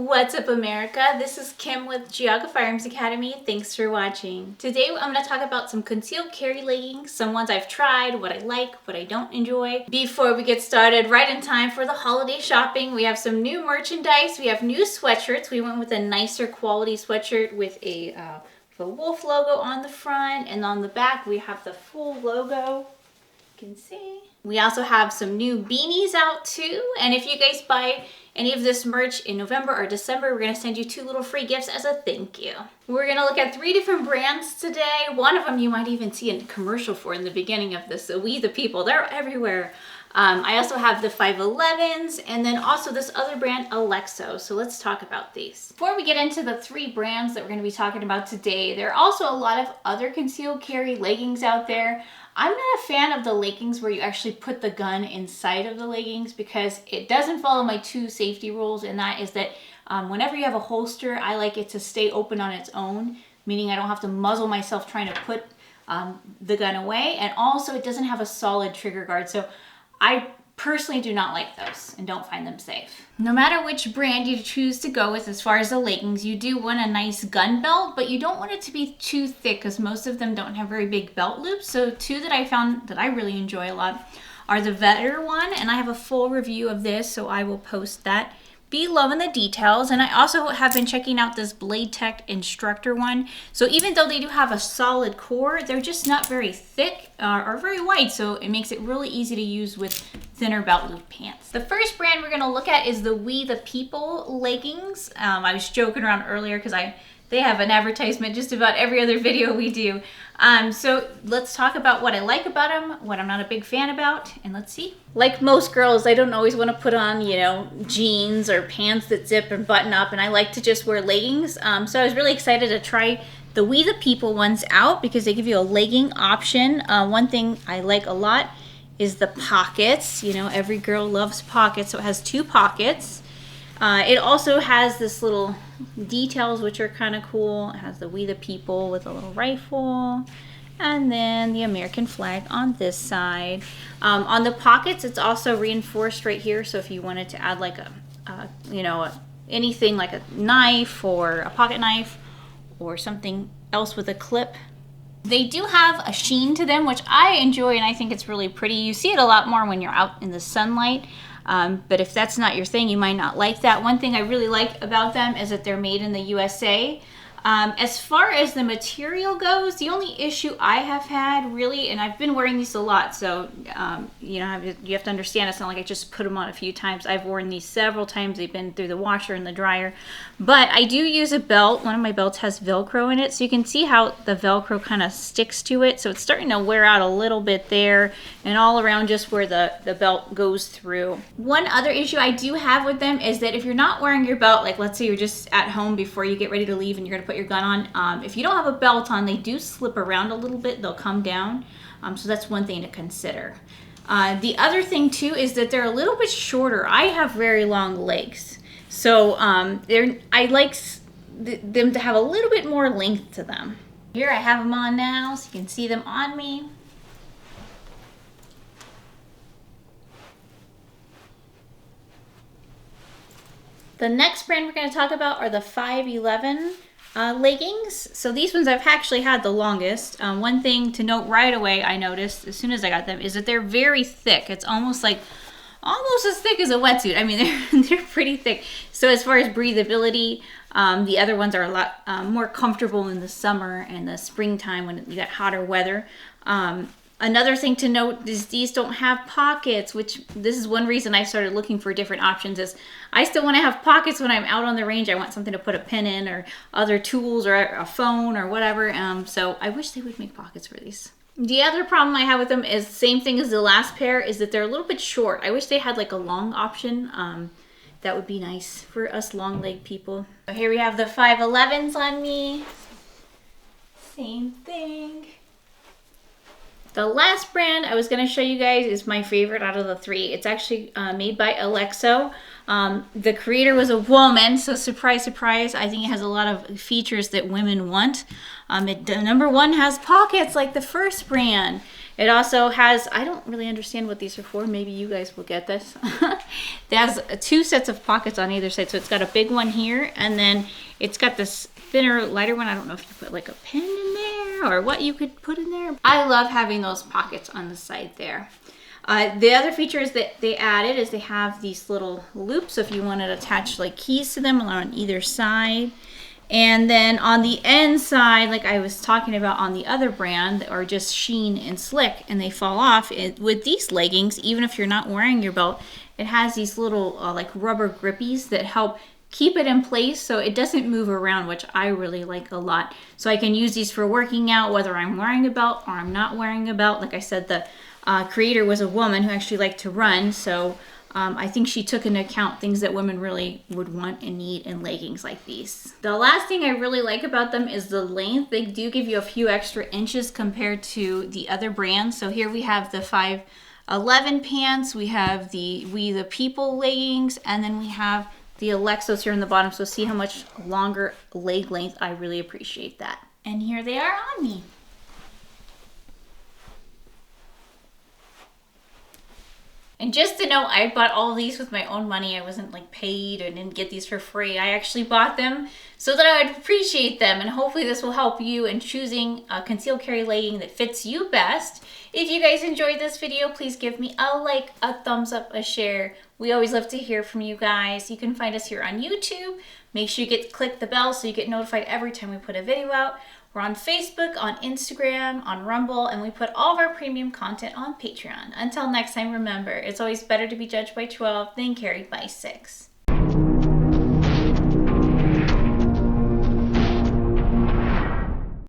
What's up, America? This is Kim with Geauga Firearms Academy. Thanks for watching. Today I'm going to talk about some concealed carry leggings, some ones I've tried, what I like, what I don't enjoy. Before we get started, right in time for the holiday shopping, we have some new merchandise. We have new sweatshirts. We went with a nicer quality sweatshirt with a wolf logo on the front, and on the back we have the full logo. You can see. We also have some new beanies out too, and if you guys buy any of this merch in November or December, we're going to send you 2 little free gifts as a thank you. We're going to look at 3 different brands today. One of them you might even see a commercial for in the beginning of this, so We the People, they're everywhere. I also have the 511s, and then also this other brand, Alexo. So let's talk about these. Before we get into the 3 brands that we're going to be talking about today, there are also a lot of other concealed carry leggings out there. I'm not a fan of the leggings where you actually put the gun inside of the leggings because it doesn't follow my 2 safety rules, and that is that whenever you have a holster, I like it to stay open on its own, meaning I don't have to muzzle myself trying to put the gun away, and also it doesn't have a solid trigger guard. So I personally do not like those and don't find them safe. No matter which brand you choose to go with as far as the leggings, you do want a nice gun belt, but you don't want it to be too thick because most of them don't have very big belt loops. So 2 that I found that I really enjoy a lot are the Vetter one, and I have a full review of this, so I will post that below in the details. And I also have been checking out this Blade Tech Instructor one. So even though they do have a solid core, they're just not very thick or very wide, so it makes it really easy to use with thinner belt loop pants. The first brand we're going to look at is the We the People leggings. I was joking around earlier because they have an advertisement just about every other video we do. So let's talk about what I like about them, what I'm not a big fan about, and let's see. Like most girls, I don't always want to put on, jeans or pants that zip and button up, and I like to just wear leggings. So I was really excited to try the We the People ones out because they give you a legging option. One thing I like a lot is the pockets. Every girl loves pockets, so it has 2 pockets. It also has this little details which are kind of cool. It has the We the People with a little rifle, and then the American flag on this side. On the pockets, it's also reinforced right here, so if you wanted to add like anything like a knife or a pocket knife or something else with a clip. They do have a sheen to them, which I enjoy, and I think it's really pretty. You see it a lot more when you're out in the sunlight. But if that's not your thing, you might not like that. One thing I really like about them is that they're made in the USA. As far as the material goes, the only issue I have had really, and I've been wearing these a lot, so you have to understand it's not like I just put them on a few times. I've worn these several times. They've been through the washer and the dryer. But I do use a belt. One of my belts has Velcro in it, so you can see how the Velcro kind of sticks to it. So it's starting to wear out a little bit there and all around just where the belt goes through. One other issue I do have with them is that if you're not wearing your belt, like let's say you're just at home before you get ready to leave and you're going to put your gun on, if you don't have a belt on, they do slip around a little bit. They'll come down. So that's one thing to consider. The other thing too is that they're a little bit shorter. I have very long legs, so I like them to have a little bit more length to them. Here I have them on now, so you can see them on me. The next brand we're going to talk about are the 511 leggings. So these ones I've actually had the longest. One thing to note right away I noticed as soon as I got them is that they're very thick. It's almost as thick as a wetsuit. I mean, they're pretty thick. So as far as breathability, the other ones are a lot more comfortable in the summer and the springtime when you got hotter weather. Another thing to note is these don't have pockets, which this is one reason I started looking for different options. Is I still want to have pockets when I'm out on the range. I want something to put a pen in or other tools or a phone or whatever. So I wish they would make pockets for these. The other problem I have with them is the same thing as the last pair, is that they're a little bit short. I wish they had like a long option. That would be nice for us long leg people. So here we have the 511s on me. Same thing. The last brand I was going to show you guys is my favorite out of the 3. It's actually made by Alexo. The creator was a woman, so surprise, surprise. I think it has a lot of features that women want. Number 1 has pockets like the first brand. It also has, I don't really understand what these are for. Maybe you guys will get this. It has 2 sets of pockets on either side. So it's got a big one here, and then it's got this thinner, lighter one. I don't know if you put like a pen in there or what you could put in there. I love having those pockets on the side there. The other features that they added is they have these little loops. So if you want to attach like keys to them on either side. And then on the inside, like I was talking about on the other brand, are just sheen and slick, and they fall off. With these leggings, even if you're not wearing your belt, it has these little like rubber grippies that help keep it in place so it doesn't move around, which I really like a lot. So I can use these for working out, whether I'm wearing a belt or I'm not wearing a belt. Like I said, the creator was a woman who actually liked to run, so I think she took into account things that women really would want and need in leggings like these. The last thing I really like about them is the length. They do give you a few extra inches compared to the other brands. So here we have the 5'11" pants, we have the We the People leggings, and then we have the Alexos here on the bottom. So see how much longer leg length. I really appreciate that. And here they are on me. And just to know, I bought all these with my own money. I wasn't like paid or didn't get these for free. I actually bought them so that I would appreciate them. And hopefully this will help you in choosing a concealed carry legging that fits you best. If you guys enjoyed this video, please give me a like, a thumbs up, a share. We always love to hear from you guys. You can find us here on YouTube. Make sure you click the bell so you get notified every time we put a video out. We're on Facebook, on Instagram, on Rumble, and we put all of our premium content on Patreon. Until next time, remember, it's always better to be judged by 12 than carried by 6.